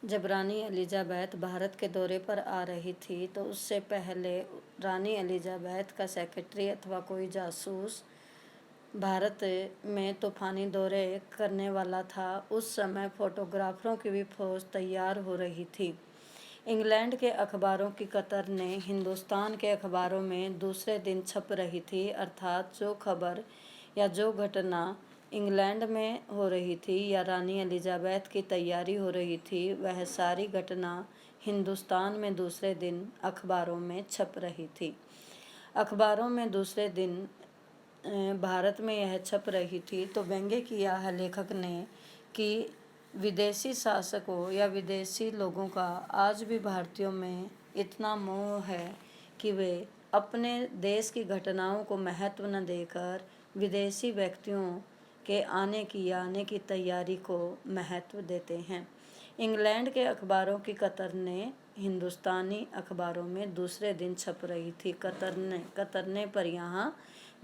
जब रानी एलिजाबेथ भारत के दौरे पर आ रही थी तो उससे पहले रानी एलिजाबेथ का सेक्रेटरी अथवा कोई जासूस भारत में तूफानी दौरे करने वाला था। उस समय फोटोग्राफरों की भी फौज तैयार हो रही थी। इंग्लैंड के अखबारों की कतर ने हिंदुस्तान के अखबारों में दूसरे दिन छप रही थी, अर्थात जो खबर या जो घटना इंग्लैंड में हो रही थी या रानी एलिजाबेथ की तैयारी हो रही थी, वह सारी घटना हिंदुस्तान में दूसरे दिन अखबारों में छप रही थी। अखबारों में दूसरे दिन भारत में यह छप रही थी तो व्यंग्य किया है लेखक ने कि विदेशी शासकों या विदेशी लोगों का आज भी भारतीयों में इतना मोह है कि वे अपने देश की घटनाओं को महत्व न देकर विदेशी व्यक्तियों के आने की तैयारी को महत्व देते हैं। इंग्लैंड के अखबारों की कतर ने हिंदुस्तानी अखबारों में दूसरे दिन छप रही थी। कतरने पर यहाँ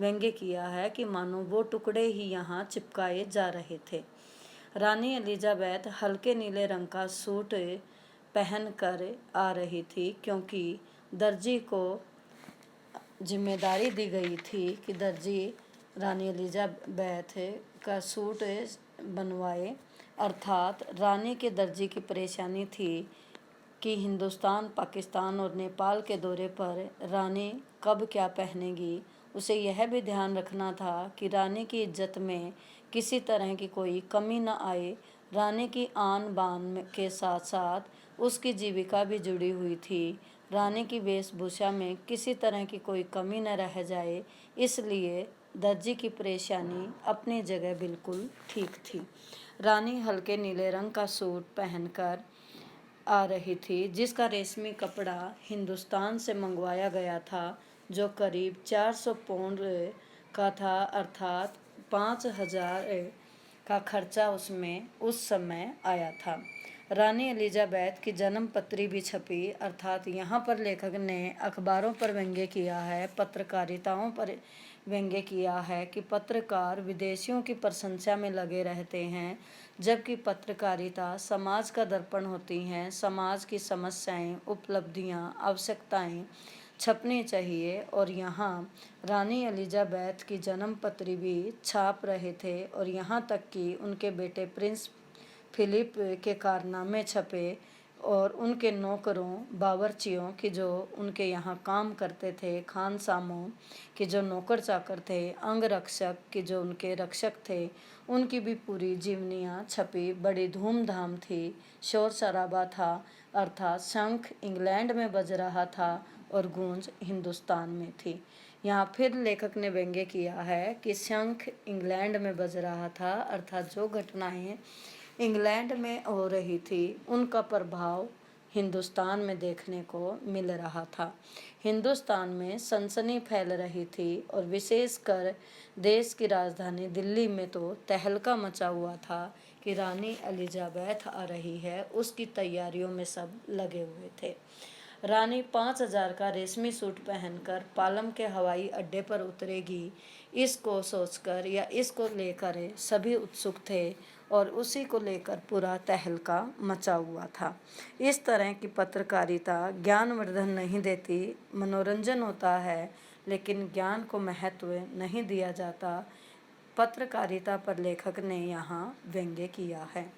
व्यंग्य किया है कि मानो वो टुकड़े ही यहाँ चिपकाए जा रहे थे। रानी एलिजाबेथ हल्के नीले रंग का सूट पहन कर आ रही थी, क्योंकि दर्जी को जिम्मेदारी दी गई थी कि दर्जी रानी एलिजाबेथ का सूट बनवाए। अर्थात रानी के दर्जी की परेशानी थी कि हिंदुस्तान, पाकिस्तान और नेपाल के दौरे पर रानी कब क्या पहनेगी। उसे यह भी ध्यान रखना था कि रानी की इज्जत में किसी तरह की कोई कमी न आए। रानी की आन बान के साथ साथ उसकी जीविका भी जुड़ी हुई थी। रानी की वेशभूषा में किसी तरह की कोई कमी न रह जाए, इसलिए दर्जी की परेशानी अपनी जगह बिल्कुल ठीक थी। रानी हल्के नीले रंग का सूट पहनकर आ रही थी, जिसका रेशमी कपड़ा हिंदुस्तान से मंगवाया गया था, जो करीब 400 पाउंड का था, अर्थात 5,000 का खर्चा उसमें उस समय आया था। रानी एलिजाबेथ की जन्म पत्री भी छपी, अर्थात यहाँ पर लेखक ने अखबारों पर व्यंग्य किया है, पत्रकारिताओं पर व्यंग्य किया है कि पत्रकार विदेशियों की प्रशंसा में लगे रहते हैं, जबकि पत्रकारिता समाज का दर्पण होती हैं। समाज की समस्याएं, उपलब्धियां, आवश्यकताएं छपनी चाहिए, और यहाँ रानी एलिजाबेथ की जन्म पत्री भी छाप रहे थे, और यहाँ तक कि उनके बेटे प्रिंस फिलिप के कारनामे छपे, और उनके नौकरों, बावर्चियों की जो उनके यहाँ काम करते थे, खानसामों के जो नौकर चाकर थे, अंगरक्षक के जो उनके रक्षक थे, उनकी भी पूरी जीवनियाँ छपी। बड़ी धूमधाम थी, शोर शराबा था, अर्थात शंख इंग्लैंड में बज रहा था और गूंज हिंदुस्तान में थी। यहाँ फिर लेखक ने व्यंग्य किया है कि शंख इंग्लैंड में बज रहा था, अर्थात जो घटनाएं इंग्लैंड में हो रही थी उनका प्रभाव हिंदुस्तान में देखने को मिल रहा था। हिंदुस्तान में सनसनी फैल रही थी, और विशेषकर देश की राजधानी दिल्ली में तो तहलका मचा हुआ था कि रानी एलिजाबेथ आ रही है, उसकी तैयारियों में सब लगे हुए थे। रानी 5,000 का रेशमी सूट पहनकर पालम के हवाई अड्डे पर उतरेगी, इसको सोचकर या इसको लेकर सभी उत्सुक थे, और उसी को लेकर पूरा तहलका मचा हुआ था। इस तरह की पत्रकारिता ज्ञानवर्धन नहीं देती, मनोरंजन होता है, लेकिन ज्ञान को महत्व नहीं दिया जाता। पत्रकारिता पर लेखक ने यहाँ व्यंग्य किया है।